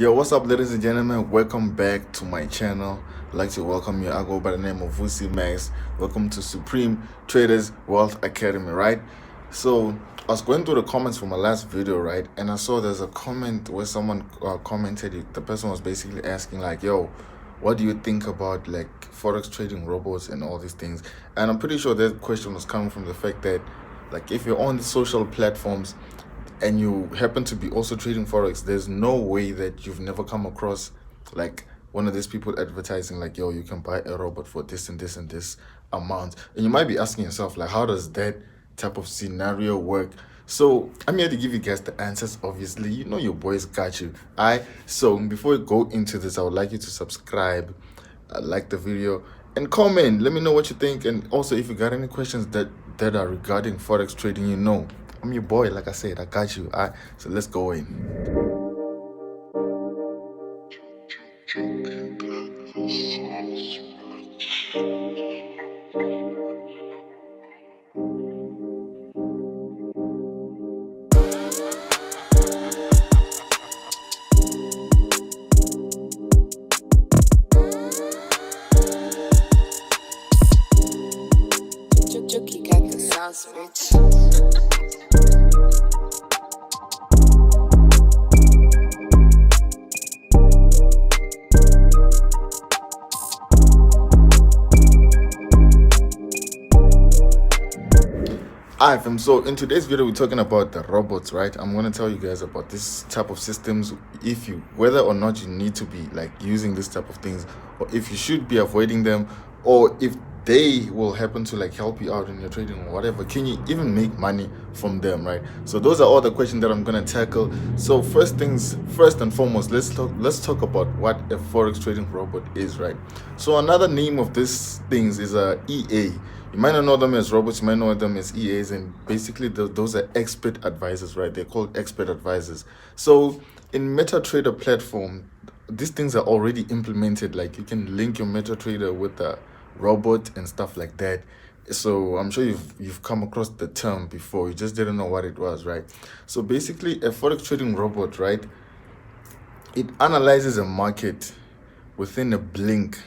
Yo, what's up, ladies and gentlemen? Welcome back to my channel. I'd like to welcome you. I go by the name of Vusi Max. Welcome to Supreme Traders Wealth Academy, right? So, I was going through the comments from my last video, right? And I saw there's a comment where someone commented. The person was basically asking, like, yo, what do you think about like Forex trading robots and all these things? And I'm pretty sure that question was coming from the fact that, like, if you're on the social platforms, and you happen to be also trading forex, there's no way that you've never come across like one of these people advertising like, yo, you can buy a robot for this and this and this amount. And you might be asking yourself, like, how does that type of scenario work? So I'm here to give you guys the answers. Obviously, you know your boys got you. So before we go into this, I would like you to subscribe, like the video, and comment. Let me know what you think. And also, if you got any questions that are regarding forex trading, I'm your boy. Like I said, I got you. All right, so let's go in. Juki got the sauce, bitch. Alright, fam. So in today's video, we're talking about the robots, right? I'm gonna tell you guys about this type of systems, whether or not you need to be like using this type of things, or if you should be avoiding them, or if they will happen to like help you out in your trading or whatever. Can you even make money from them, right? So those are all the questions that I'm gonna tackle. So first and foremost, let's talk about what a forex trading robot is, right? So another name of these things is a EA. You might not know them as robots, you might know them as EAs, and basically those are expert advisors, right? They're called expert advisors. So in MetaTrader platform, these things are already implemented. Like you can link your MetaTrader with a robot and stuff like that. So I'm sure you've come across the term before. You just didn't know what it was, right? So basically, a forex trading robot, right? It analyzes a market within a blink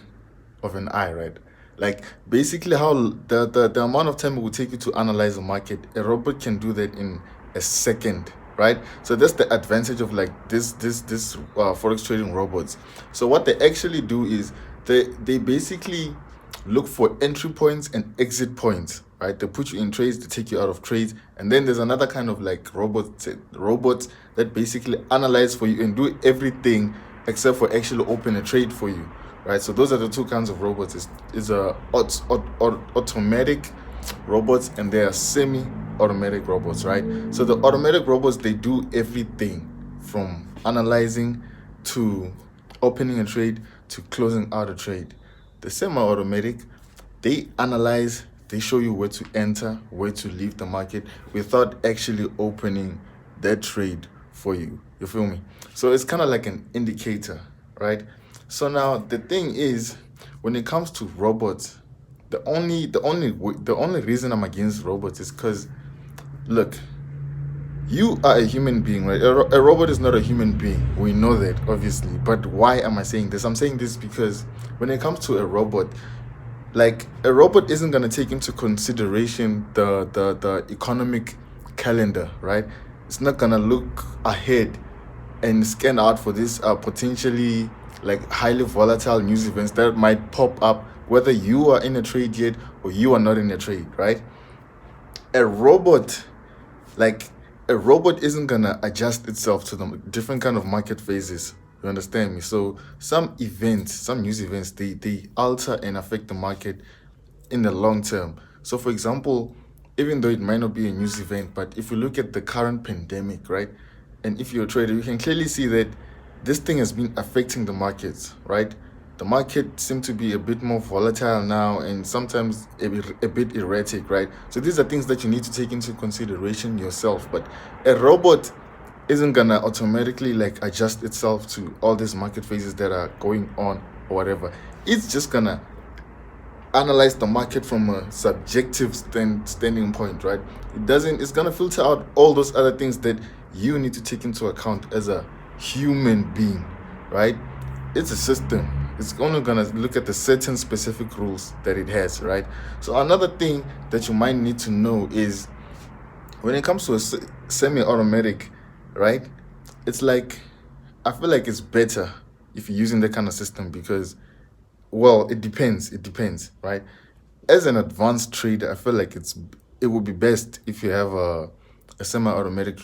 of an eye, right? Like basically how the amount of time it would take you to analyze a market, a robot can do that in a second, right? So that's the advantage of like this forex trading robots. So what they actually do is they basically look for entry points and exit points, right? They put you in trades, they take you out of trades, and then there's another kind of like robots that basically analyze for you and do everything except for actually open a trade for you, right? So those are the two kinds of robots. Is a automatic robots, and they are semi-automatic robots, right? So the automatic robots, they do everything from analyzing to opening a trade to closing out a trade. The semi-automatic, they analyze, they show you where to enter, where to leave the market without actually opening that trade for you. You feel me? So it's kind of like an indicator, right? So now the thing is, when it comes to robots, the only reason I'm against robots is because, look, you are a human being, right? A robot is not a human being. We know that, obviously. But why am I saying this? I'm saying this because when it comes to a robot, like a robot isn't gonna take into consideration the economic calendar, right? It's not gonna look ahead and scan out for this potentially like highly volatile news events that might pop up, whether you are in a trade yet or you are not in a trade, right? A robot, like a robot isn't gonna adjust itself to the different kind of market phases. You understand me? So some news events, they alter and affect the market in the long term. So for example, even though it might not be a news event, but if you look at the current pandemic, right? And if you're a trader, you can clearly see that this thing has been affecting the markets, right? The market seems to be a bit more volatile now, and sometimes a bit erratic, right? So these are things that you need to take into consideration yourself. But a robot isn't gonna automatically like adjust itself to all these market phases that are going on or whatever. It's just gonna analyze the market from a subjective standing point, right? It's gonna filter out all those other things that you need to take into account as a human being, right? It's a system. It's only gonna look at the certain specific rules that it has, right? So another thing that you might need to know is when it comes to a semi-automatic, right? It's like I feel like it's better if you're using that kind of system because, well, it depends. It depends, right? As an advanced trader, I feel like it would be best if you have a semi-automatic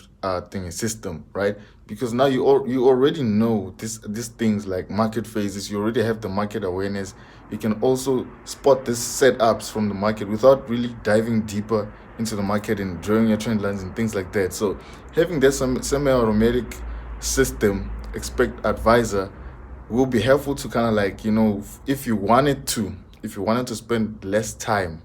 thing system, right? Because now you already know these things like market phases. You already have the market awareness. You can also spot these setups from the market without really diving deeper into the market and drawing your trend lines and things like that. So having that semi-automatic system, expect advisor, will be helpful to kind of like, if you wanted to spend less time,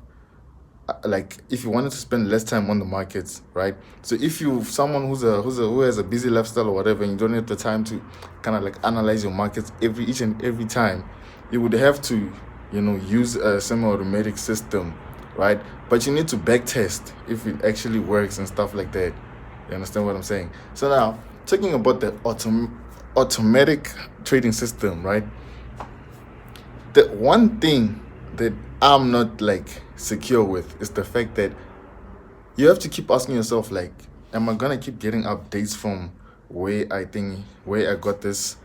like if you wanted to spend less time on the markets, right? So if you someone who has a busy lifestyle or whatever, and you don't have the time to kind of like analyze your markets each and every time, you would have to use a semi-automatic system, right? But you need to back test if it actually works and stuff like that. You understand what I'm saying? So now, talking about the automatic trading system, right? The one thing that I'm not like secure with is the fact that you have to keep asking yourself, like, am I gonna keep getting updates from where I got this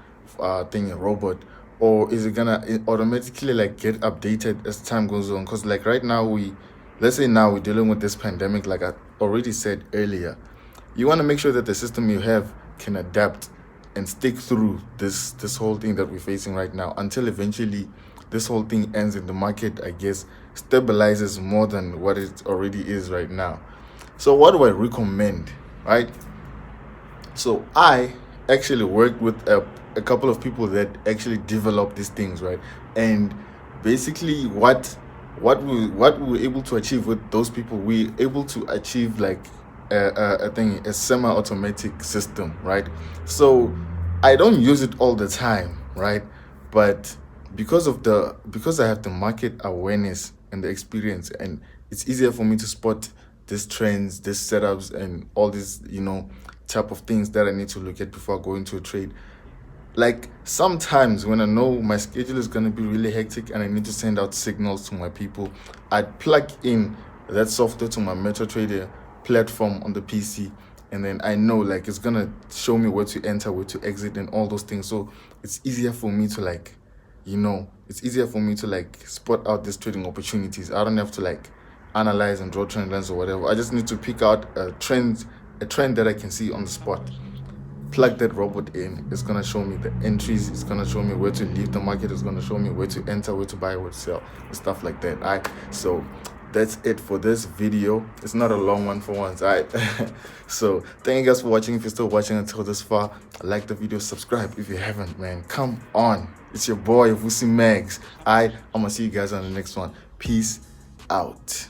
thing, a robot, or is it gonna automatically like get updated as time goes on? Because like right now let's say now we're dealing with this pandemic, like I already said earlier. You want to make sure that the system you have can adapt and stick through this whole thing that we're facing right now until eventually this whole thing ends and the market, I guess, stabilizes more than what it already is right now. So what do I recommend, right? So I actually worked with a couple of people that actually develop these things, right? And basically what we were able to achieve with those people, we able to achieve like a semi-automatic system, right? So I don't use it all the time, right? But because I have the market awareness and the experience, and it's easier for me to spot these trends, these setups, and all these type of things that I need to look at before I go into a trade. Like sometimes when I know my schedule is going to be really hectic and I need to send out signals to my people, I'd plug in that software to my MetaTrader platform on the PC, and then I know like it's going to show me where to enter, where to exit, and all those things. So it's easier for me to like spot out these trading opportunities. I don't have to like analyze and draw trend lines or whatever. I just need to pick out a trend that I can see on the spot, plug that robot in. It's gonna show me the entries, it's gonna show me where to leave the market, it's gonna show me where to enter, where to buy, where to sell, and stuff like that. All right, so that's it for this video. It's not a long one for once. All right. So thank you guys for watching. If you're still watching until this far, like the video, subscribe if you haven't, man. Come on, it's your boy Vusi Mags. I'm gonna see you guys on the next one. Peace out.